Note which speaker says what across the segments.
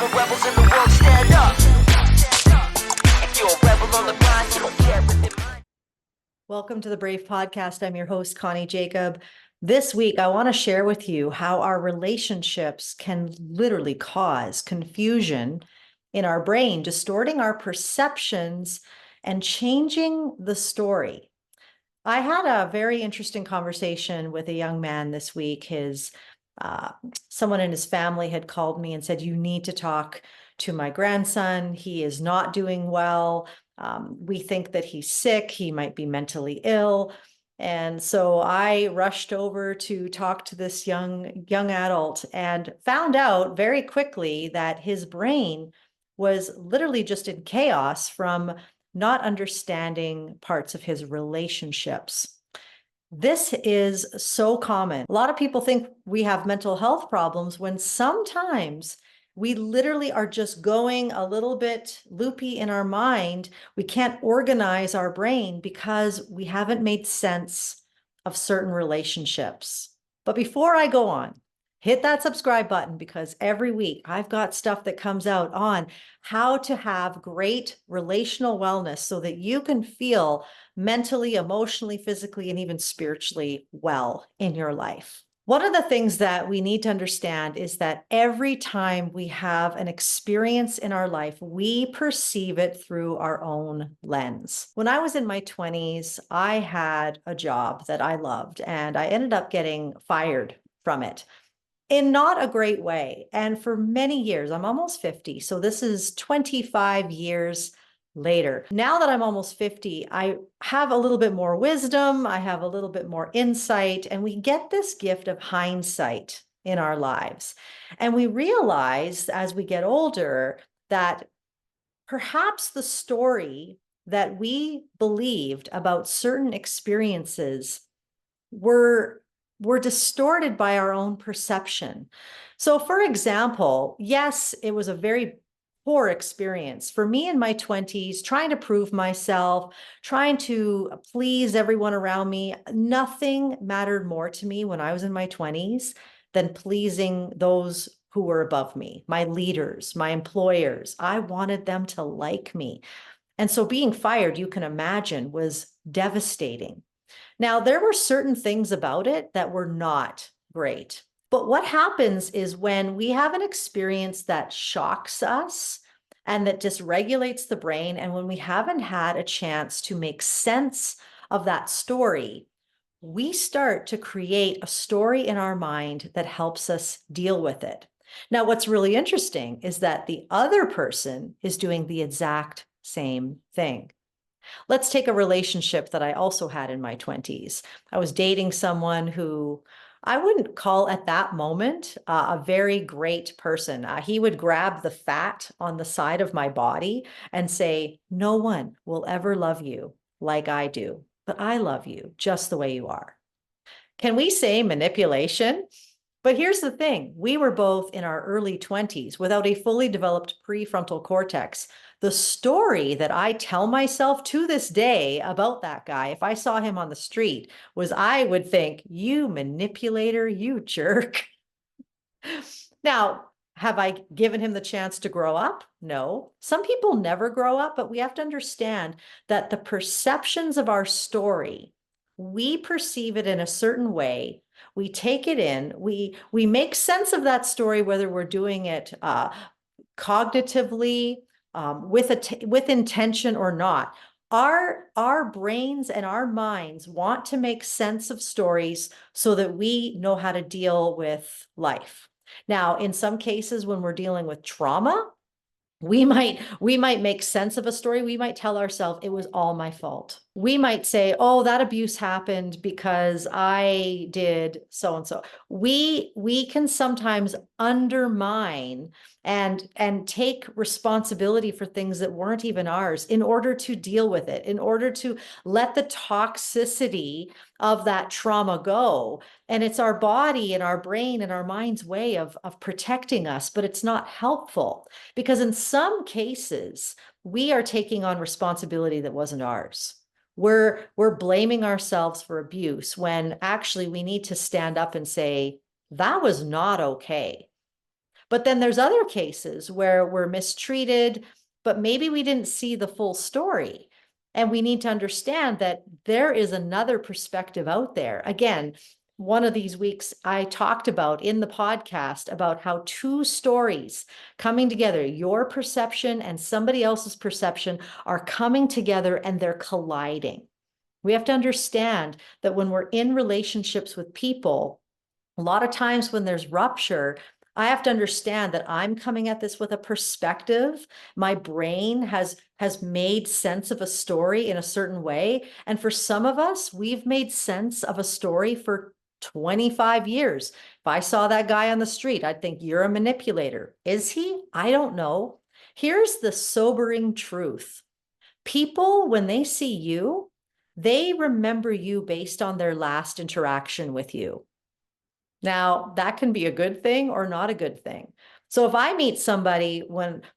Speaker 1: the rebels in the world stand up. If you're a rebel on the grind, you don't care what they mind.
Speaker 2: Welcome to the Brave Podcast. I'm your host, Connie Jacob. This week, I want to share with you how our relationships can literally cause confusion in our brain, distorting our perceptions and changing the story. I had a very interesting conversation with a young man this week. Someone in his family had called me and said, "You need to talk to my grandson. He is not doing well. We think that he's sick. He might be mentally ill." And so I rushed over to talk to this young adult and found out very quickly that his brain was literally just in chaos from not understanding parts of his relationships. This is so common. A lot of people think we have mental health problems when sometimes we literally are just going a little bit loopy in our mind. We can't organize our brain because we haven't made sense of certain relationships. But before I go on, hit that subscribe button because every week I've got stuff that comes out on how to have great relational wellness so that you can feel mentally, emotionally, physically, and even spiritually well in your life. One of the things that we need to understand is that every time we have an experience in our life, we perceive it through our own lens. When I was in my 20s, I had a job that I loved, and I ended up getting fired from it in not a great way. And for many years, I'm almost 50, so this is 25 years later. Now that I'm almost 50, I have a little bit more wisdom, I have a little bit more insight, and we get this gift of hindsight in our lives. And we realize as we get older that perhaps the story that we believed about certain experiences were distorted by our own perception. So, for example, yes, it was a very poor experience for me in my 20s, trying to prove myself, trying to please everyone around me. Nothing mattered more to me when I was in my 20s than pleasing those who were above me, my leaders, my employers. I wanted them to like me. And so being fired, you can imagine, was devastating. Now, there were certain things about it that were not great. But what happens is when we have an experience that shocks us and that dysregulates the brain, and when we haven't had a chance to make sense of that story, we start to create a story in our mind that helps us deal with it. Now, what's really interesting is that the other person is doing the exact same thing. Let's take a relationship that I also had in my 20s. I was dating someone who I wouldn't call at that moment a very great person. He would grab the fat on the side of my body and say, "No one will ever love you like I do, but I love you just the way you are." Can we say manipulation? But here's the thing, we were both in our early 20s without a fully developed prefrontal cortex. The story that I tell myself to this day about that guy, if I saw him on the street, was I would think, "You manipulator, you jerk." Now, have I given him the chance to grow up? No. Some people never grow up, but we have to understand that the perceptions of our story, we perceive it in a certain way. We take it in, we make sense of that story, whether we're doing it cognitively, with intention or not. Our brains and our minds want to make sense of stories so that we know how to deal with life. Now, in some cases, when we're dealing with trauma, we might make sense of a story. We might tell ourselves it was all my fault. We might say, "Oh, that abuse happened because I did so and so." We can sometimes undermine and take responsibility for things that weren't even ours in order to deal with it, in order to let the toxicity of that trauma go. And it's our body and our brain and our mind's way of protecting us, but it's not helpful because in some cases, we are taking on responsibility that wasn't ours. We're blaming ourselves for abuse when actually we need to stand up and say, that was not okay. But then there's other cases where we're mistreated, but maybe we didn't see the full story. And we need to understand that there is another perspective out there. Again, one of these weeks, I talked about in the podcast about how two stories coming together, your perception and somebody else's perception, are coming together and they're colliding. We have to understand that when we're in relationships with people, a lot of times when there's rupture, I have to understand that I'm coming at this with a perspective. My brain has made sense of a story in a certain way. And for some of us, we've made sense of a story for 25 years. If I saw that guy on the street, I'd think you're a manipulator. Is he? I don't know. Here's the sobering truth. People, when they see you, they remember you based on their last interaction with you. Now, that can be a good thing or not a good thing. So if I meet somebody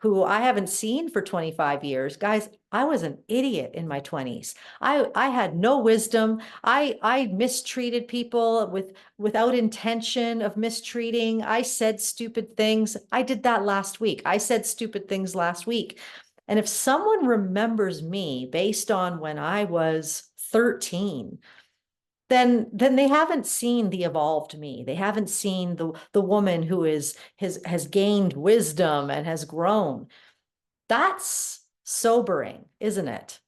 Speaker 2: who I haven't seen for 25 years, guys, I was an idiot in my 20s. I had no wisdom. I mistreated people without intention of mistreating. I said stupid things. I did that last week. I said stupid things last week. And if someone remembers me based on when I was 13, then they haven't seen the evolved me. They haven't seen the woman who has gained wisdom and has grown. That's sobering, isn't it?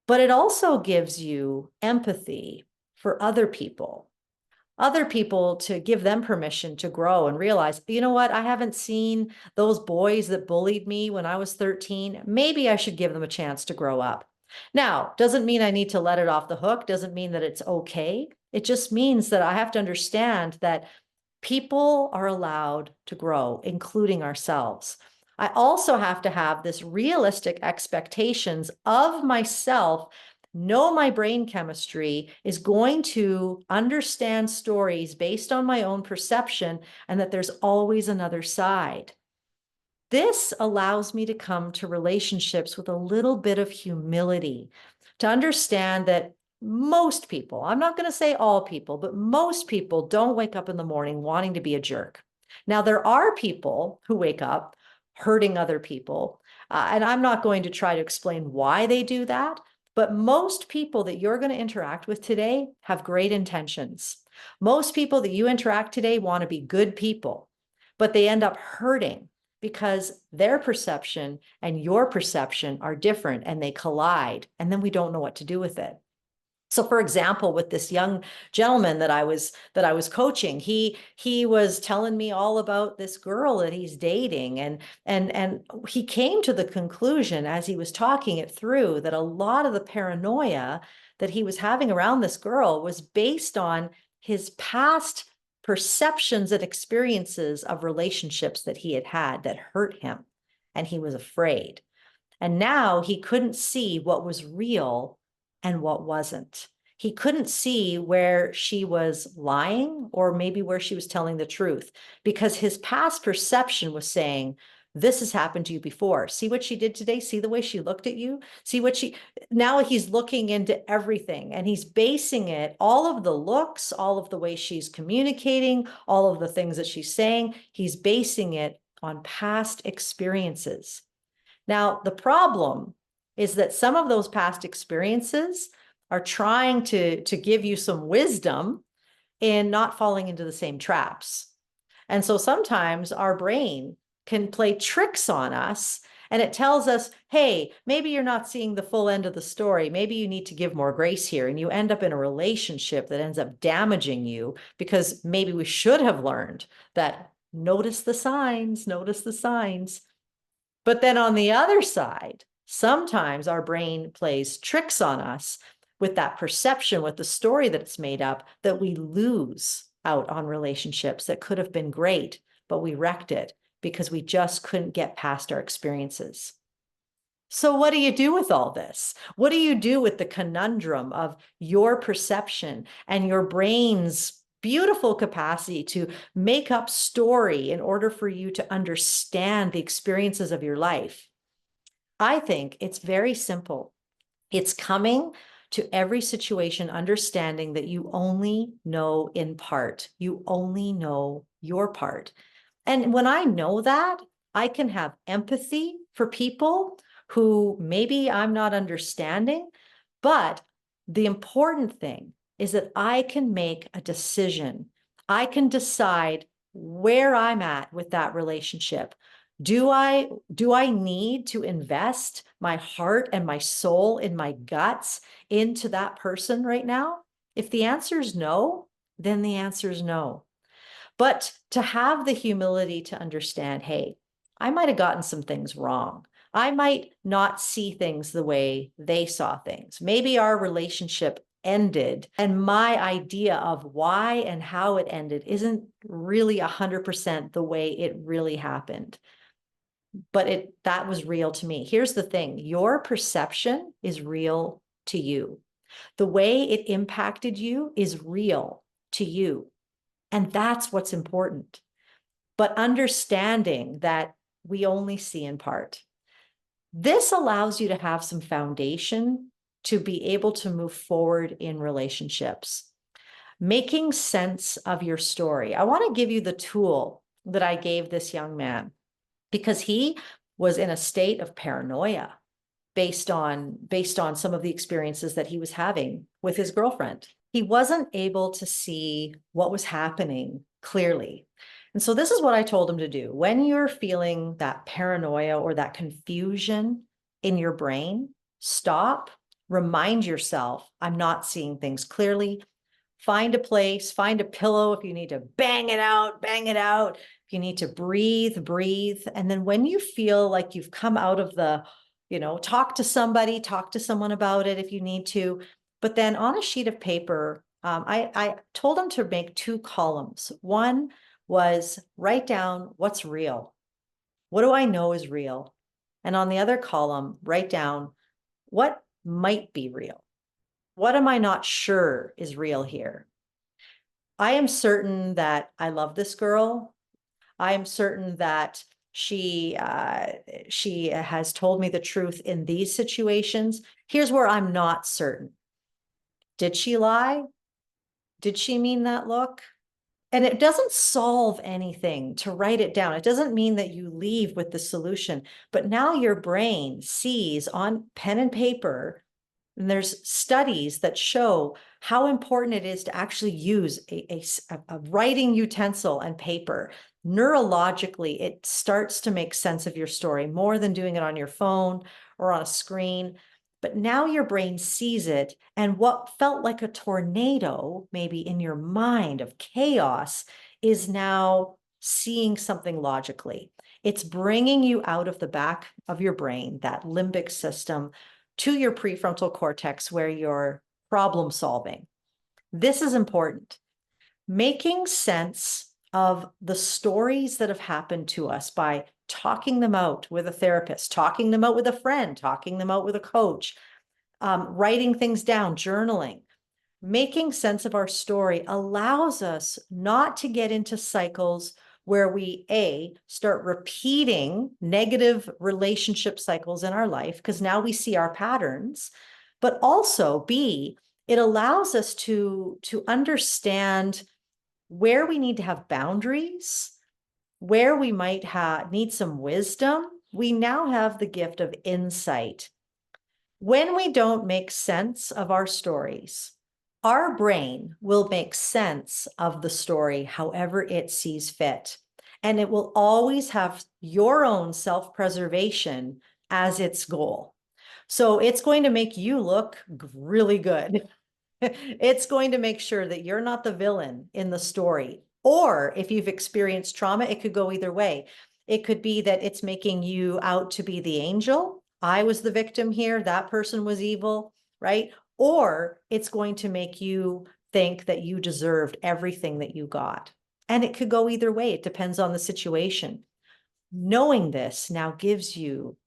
Speaker 2: But it also gives you empathy for other people to give them permission to grow and realize, you know what, I haven't seen those boys that bullied me when I was 13. Maybe I should give them a chance to grow up. Now, doesn't mean I need to let it off the hook, doesn't mean that it's okay. It just means that I have to understand that people are allowed to grow, including ourselves. I also have to have this realistic expectations of myself, know my brain chemistry is going to understand stories based on my own perception, and that there's always another side. This allows me to come to relationships with a little bit of humility, to understand that most people, I'm not going to say all people, but most people don't wake up in the morning wanting to be a jerk. Now, there are people who wake up hurting other people, and I'm not going to try to explain why they do that, but most people that you're going to interact with today have great intentions. Most people that you interact today want to be good people, but they end up hurting because their perception and your perception are different and they collide, and then we don't know what to do with it. So for example, with this young gentleman that I was coaching, he was telling me all about this girl that he's dating, and he came to the conclusion as he was talking it through that a lot of the paranoia that he was having around this girl was based on his past perceptions and experiences of relationships that he had had that hurt him, and he was afraid. And now he couldn't see what was real and what wasn't. He couldn't see where she was lying or maybe where she was telling the truth, because his past perception was saying, this has happened to you before. See what she did today? See the way she looked at you? See what now he's looking into everything, and he's basing it, all of the looks, all of the way she's communicating, all of the things that she's saying, he's basing it on past experiences. Now, the problem is that some of those past experiences are trying to give you some wisdom in not falling into the same traps. And so sometimes our brain can play tricks on us, and it tells us, hey, maybe you're not seeing the full end of the story. Maybe you need to give more grace here. And you end up in a relationship that ends up damaging you, because maybe we should have learned that notice the signs, notice the signs. But then on the other side, sometimes our brain plays tricks on us with that perception, with the story that it's made up, that we lose out on relationships that could have been great, but we wrecked it because we just couldn't get past our experiences. So what do you do with all this? What do you do with the conundrum of your perception and your brain's beautiful capacity to make up story in order for you to understand the experiences of your life? I think it's very simple. It's coming to every situation, understanding that you only know in part. You only know your part. And when I know that, I can have empathy for people who maybe I'm not understanding. But the important thing is that I can make a decision. I can decide where I'm at with that relationship. Do I need to invest my heart and my soul and my guts into that person right now? If the answer is no, then the answer is no. But to have the humility to understand, hey, I might have gotten some things wrong. I might not see things the way they saw things. Maybe our relationship ended, and my idea of why and how it ended isn't really 100% the way it really happened. But that was real to me. Here's the thing, your perception is real to you. The way it impacted you is real to you. And that's what's important. But understanding that we only see in part. This allows you to have some foundation to be able to move forward in relationships. Making sense of your story. I want to give you the tool that I gave this young man because he was in a state of paranoia based on some of the experiences that he was having with his girlfriend. He wasn't able to see what was happening clearly. And so this is what I told him to do. When you're feeling that paranoia or that confusion in your brain, stop, remind yourself, I'm not seeing things clearly. Find a place, find a pillow. If you need to bang it out, bang it out. If you need to breathe, breathe. And then when you feel like you've come out of talk to somebody, talk to someone about it if you need to. But then on a sheet of paper, I told them to make two columns. One was write down what's real. What do I know is real? And on the other column, write down what might be real. What am I not sure is real here? I am certain that I love this girl. I am certain that she has told me the truth in these situations. Here's where I'm not certain. Did she lie? Did she mean that look? And it doesn't solve anything to write it down. It doesn't mean that you leave with the solution, but now your brain sees on pen and paper. And there's studies that show how important it is to actually use a writing utensil and paper. Neurologically, it starts to make sense of your story more than doing it on your phone or on a screen. But now your brain sees it, and what felt like a tornado, maybe in your mind of chaos, is now seeing something logically. It's bringing you out of the back of your brain, that limbic system, to your prefrontal cortex where you're problem solving. This is important. Making sense of the stories that have happened to us by talking them out with a therapist, talking them out with a friend, talking them out with a coach, writing things down, journaling. Making sense of our story allows us not to get into cycles where we start repeating negative relationship cycles in our life because now we see our patterns, but also it allows us to understand where we need to have boundaries, where we might need some wisdom. We now have the gift of insight. When we don't make sense of our stories, our brain will make sense of the story however it sees fit. And it will always have your own self-preservation as its goal. So it's going to make you look really good. It's going to make sure that you're not the villain in the story. Or if you've experienced trauma, it could go either way. It could be that it's making you out to be the angel. I was the victim here. That person was evil, right? Or it's going to make you think that you deserved everything that you got. And it could go either way. It depends on the situation. Knowing this now gives you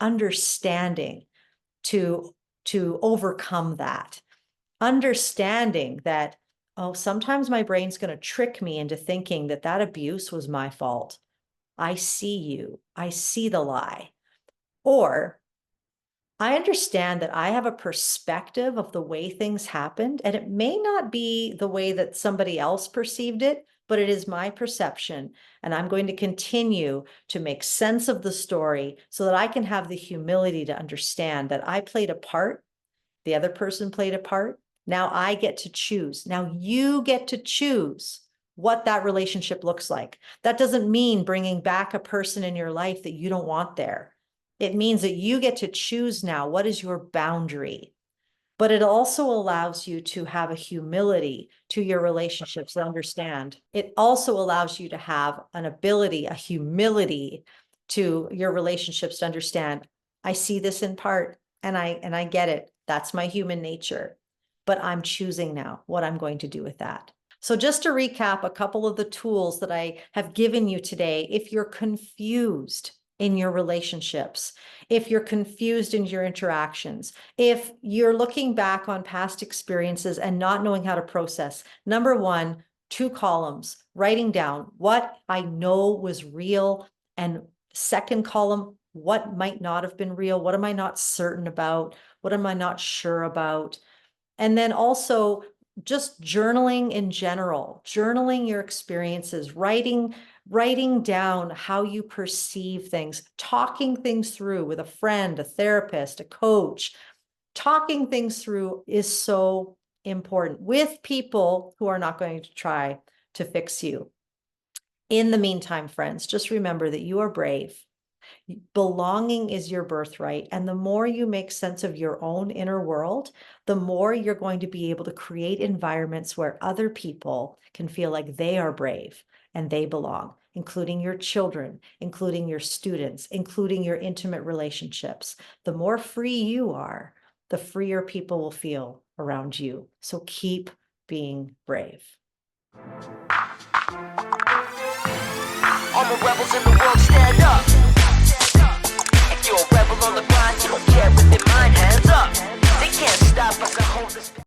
Speaker 2: understanding to overcome that. Understanding that, oh, sometimes my brain's going to trick me into thinking that that abuse was my fault. I see you. I see the lie. Or I understand that I have a perspective of the way things happened, and it may not be the way that somebody else perceived it, but it is my perception. And I'm going to continue to make sense of the story so that I can have the humility to understand that I played a part, the other person played a part. Now I get to choose. Now you get to choose what that relationship looks like. That doesn't mean bringing back a person in your life that you don't want there. It means that you get to choose now what is your boundary. But it also allows you to have a humility to your relationships to understand. It also allows you to have an ability, a humility to your relationships to understand, I see this in part and I get it. That's my human nature. But I'm choosing now what I'm going to do with that. So just to recap a couple of the tools that I have given you today, if you're confused in your relationships, if you're confused in your interactions, if you're looking back on past experiences and not knowing how to process, number one, 2 columns, writing down what I know was real, and second column, what might not have been real, what am I not certain about, what am I not sure about, and then also just journaling in general, journaling your experiences, writing down how you perceive things, talking things through with a friend, a therapist, a coach. Talking things through is so important with people who are not going to try to fix you. In the meantime, friends, just remember that you are brave. Belonging is your birthright. And the more you make sense of your own inner world, the more you're going to be able to create environments where other people can feel like they are brave and they belong, including your children, including your students, including your intimate relationships. The more free you are, the freer people will feel around you. So keep being brave.
Speaker 1: All the rebels in the world